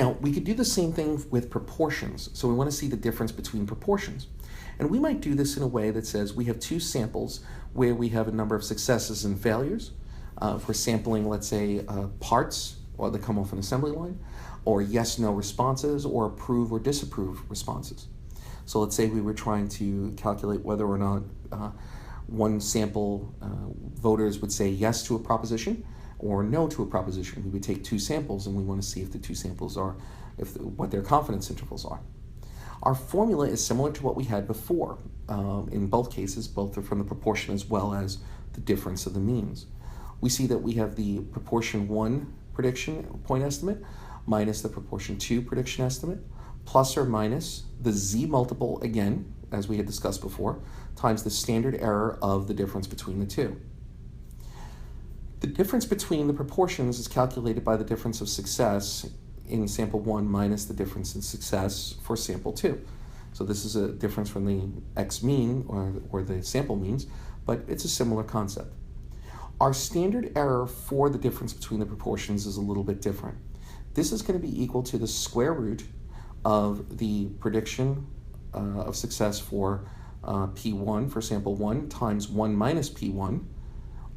Now, we could do the same thing with proportions. So we want to see the difference between proportions. And we might do this in a way that says we have two samples where we have a number of successes and failures. If we're sampling, let's say, parts or that come off an assembly line, or yes-no responses, or approve or disapprove responses. So let's say we were trying to calculate whether or not one sample voters would say yes to a proposition or no to a proposition. We would take two samples and we want to see if the two samples are, what their confidence intervals are. Our formula is similar to what we had before. In both cases, both are from the proportion as well as the difference of the means. We see that we have the proportion 1 prediction point estimate minus the proportion 2 prediction estimate, plus or minus the z multiple, again, as we had discussed before, times the standard error of the difference between the two. The difference between the proportions is calculated by the difference of success in sample 1 minus the difference in success for sample 2. So this is a difference from the x mean, or the sample means, but it's a similar concept. Our standard error for the difference between the proportions is a little bit different. This is going to be equal to the square root of the prediction of success for P1 for sample 1 times 1 minus P1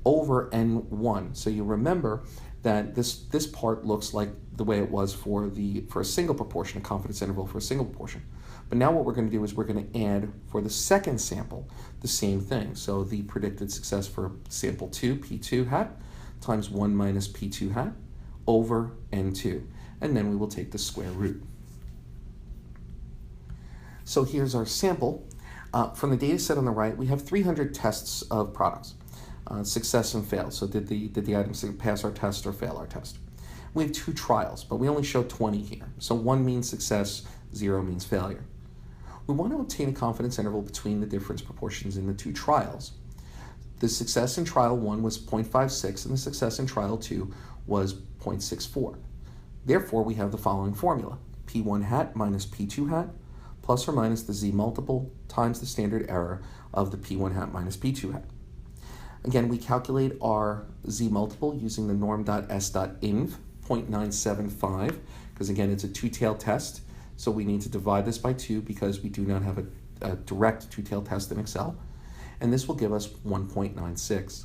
over N1. So you remember that this part looks like the way it was for a single proportion, a confidence interval for a single proportion. But now what we're going to do is we're going to add for the second sample the same thing. So the predicted success for sample 2, P2 hat, times 1 minus P2 hat over N2. And then we will take the square root. So here's our sample. From the data set on the right, we have 300 tests of products, success and fail. So did the items pass our test or fail our test? We have 2 trials, but we only show 20 here. So 1 means success, 0 means failure. We want to obtain a confidence interval between the difference proportions in the 2 trials. The success in trial 1 was 0.56 and the success in trial 2 was 0.64. Therefore, we have the following formula: P1 hat minus P2 hat plus or minus the z multiple times the standard error of the P1 hat minus P2 hat. Again, we calculate our z multiple using the norm.s.inv 0.975, because again, it's a two-tailed test, so we need to divide this by 2 because we do not have a direct two-tailed test in Excel, and this will give us 1.96.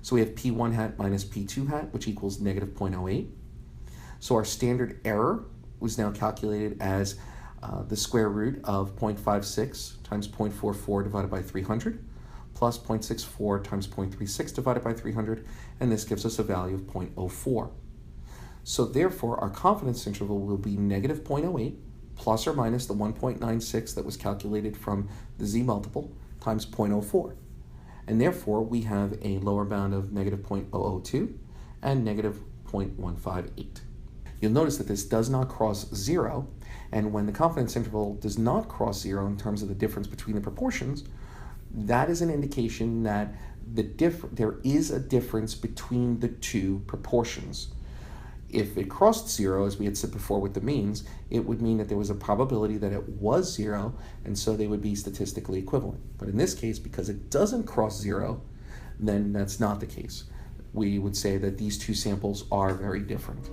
So we have P1 hat minus P2 hat, which equals negative 0.08. So our standard error was now calculated as the square root of 0.56 times 0.44 divided by 300, plus 0.64 times 0.36 divided by 300, and this gives us a value of 0.04. So therefore, our confidence interval will be negative 0.08 plus or minus the 1.96 that was calculated from the z multiple times 0.04. And therefore, we have a lower bound of negative 0.002 and negative 0.158. You'll notice that this does not cross 0, and when the confidence interval does not cross 0 in terms of the difference between the proportions, that is an indication that there is a difference between the 2 proportions. If it crossed 0, as we had said before with the means, it would mean that there was a probability that it was 0, and so they would be statistically equivalent. But in this case, because it doesn't cross 0, then that's not the case. We would say that these 2 samples are very different.